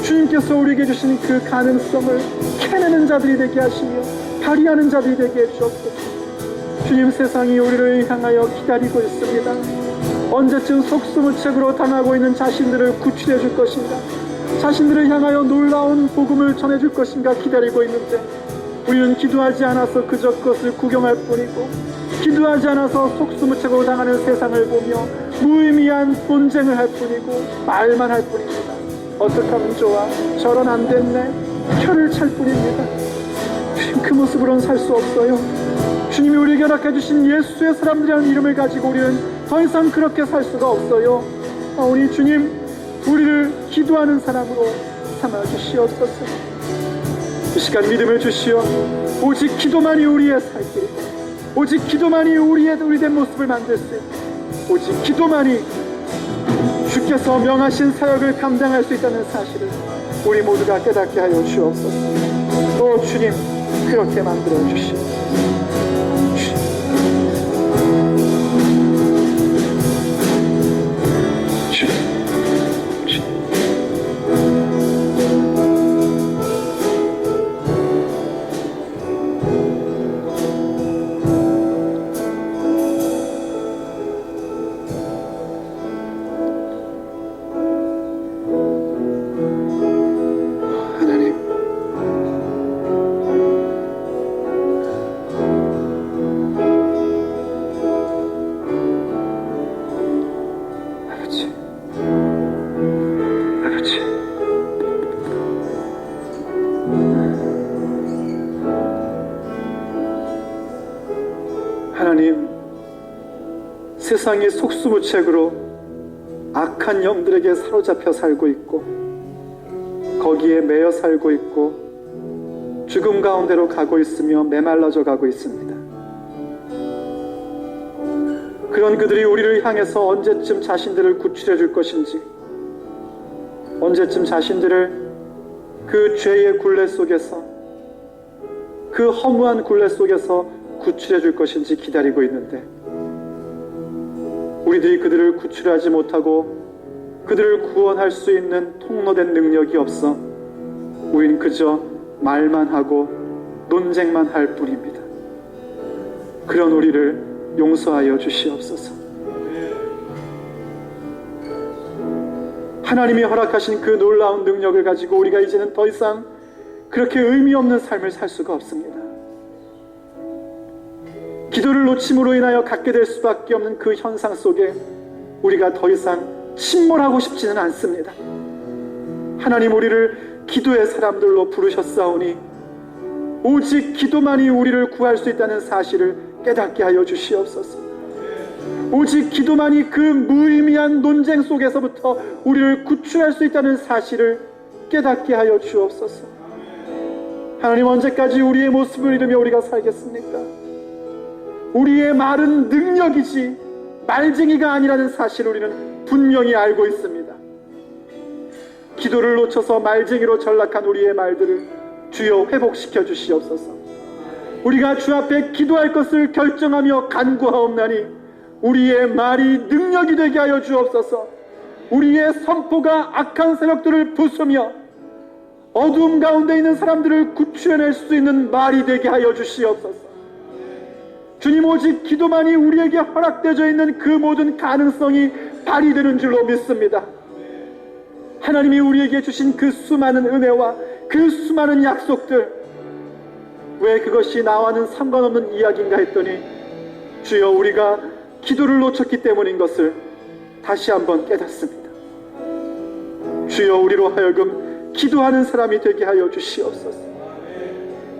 주님께서 우리에게 주신 그 가능성을 캐내는 자들이 되게 하시며 발휘하는 자들이 되게 해주옵소서. 주님, 세상이 우리를 향하여 기다리고 있습니다. 언제쯤 속수무책으로 당하고 있는 자신들을 구출해 줄 것인가, 자신들을 향하여 놀라운 복음을 전해줄 것인가 기다리고 있는데, 우리는 기도하지 않아서 그저 그것을 구경할 뿐이고, 기도하지 않아서 속수무책으로 당하는 세상을 보며 무의미한 논쟁을 할 뿐이고 말만 할 뿐입니다. 어떻게 하면 좋아? 저런 안 됐네? 혀를 찰 뿐입니다. 주님, 그 모습으로는 살 수 없어요. 주님이 우리에게 허락해 주신 예수의 사람들이라는 이름을 가지고 우리는 더 이상 그렇게 살 수가 없어요. 우리 주님, 우리를 기도하는 사람으로 삼아주시옵소서. 이 시간 믿음을 주시어 오직 기도만이 우리의 살 길이고, 오직 기도만이 우리된 모습을 만들 수 있고, 오직 기도만이 주께서 명하신 사역을 감당할 수 있다는 사실을 우리 모두가 깨닫게 하여 주옵소서. 또 주님, 그렇게 만들어 주시옵소서. 하나님, 세상이 속수무책으로 악한 영들에게 사로잡혀 살고 있고, 거기에 매여 살고 있고 죽음 가운데로 가고 있으며 메말라져 가고 있습니다. 그런 그들이 우리를 향해서 언제쯤 자신들을 구출해 줄 것인지, 언제쯤 자신들을 그 죄의 굴레 속에서, 그 허무한 굴레 속에서 구출해 줄 것인지 기다리고 있는데, 우리들이 그들을 구출하지 못하고 그들을 구원할 수 있는 통로된 능력이 없어 우린 그저 말만 하고 논쟁만 할 뿐입니다. 그런 우리를 용서하여 주시옵소서. 하나님이 허락하신 그 놀라운 능력을 가지고 우리가 이제는 더 이상 그렇게 의미 없는 삶을 살 수가 없습니다. 기도를 놓침으로 인하여 갖게 될 수밖에 없는 그 현상 속에 우리가 더 이상 침몰하고 싶지는 않습니다. 하나님, 우리를 기도의 사람들로 부르셨사오니 오직 기도만이 우리를 구할 수 있다는 사실을 깨닫게 하여 주시옵소서. 오직 기도만이 그 무의미한 논쟁 속에서부터 우리를 구출할 수 있다는 사실을 깨닫게 하여 주옵소서. 하나님, 언제까지 우리의 모습을 잃으며 우리가 살겠습니까? 우리의 말은 능력이지 말쟁이가 아니라는 사실을 우리는 분명히 알고 있습니다. 기도를 놓쳐서 말쟁이로 전락한 우리의 말들을 주여 회복시켜 주시옵소서. 우리가 주 앞에 기도할 것을 결정하며 간구하옵나니 우리의 말이 능력이 되게 하여 주옵소서. 우리의 선포가 악한 세력들을 부수며 어두움 가운데 있는 사람들을 구출해낼 수 있는 말이 되게 하여 주시옵소서. 주님, 오직 기도만이 우리에게 허락되어져 있는 그 모든 가능성이 발휘되는 줄로 믿습니다. 하나님이 우리에게 주신 그 수많은 은혜와 그 수많은 약속들, 왜 그것이 나와는 상관없는 이야기인가 했더니 주여, 우리가 기도를 놓쳤기 때문인 것을 다시 한번 깨닫습니다. 주여, 우리로 하여금 기도하는 사람이 되게 하여 주시옵소서.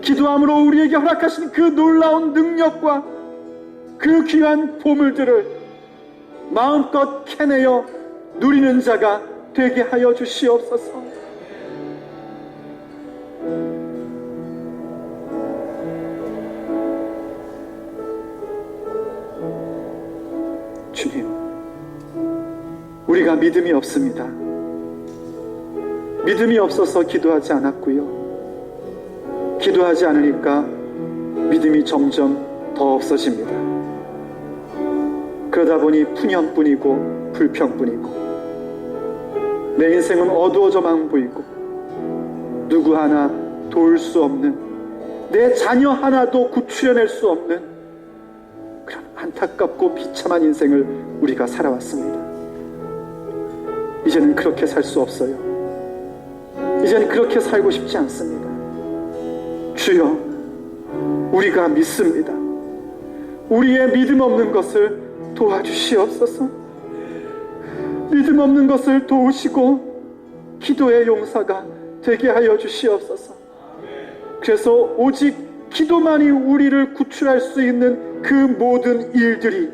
기도함으로 우리에게 허락하신 그 놀라운 능력과 그 귀한 보물들을 마음껏 캐내어 누리는 자가 되게 하여 주시옵소서. 주님, 우리가 믿음이 없습니다. 믿음이 없어서 기도하지 않았고요. 기도하지 않으니까 믿음이 점점 더 없어집니다. 그러다 보니 푸념뿐이고 불평뿐이고 내 인생은 어두워져만 보이고 누구 하나 도울 수 없는, 내 자녀 하나도 구출해낼 수 없는 그런 안타깝고 비참한 인생을 우리가 살아왔습니다. 이제는 그렇게 살 수 없어요. 이제는 그렇게 살고 싶지 않습니다. 주여, 우리가 믿습니다. 우리의 믿음 없는 것을 도와주시옵소서. 믿음 없는 것을 도우시고 기도의 용사가 되게 하여 주시옵소서. 그래서 오직 기도만이 우리를 구출할 수 있는 그 모든 일들이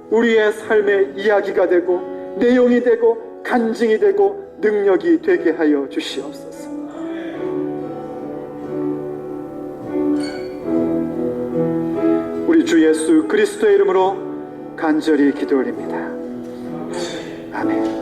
우리의 삶의 이야기가 되고 내용이 되고 간증이 되고 능력이 되게 하여 주시옵소서. 우리 주 예수 그리스도의 이름으로 간절히 기도 올립니다. 아멘.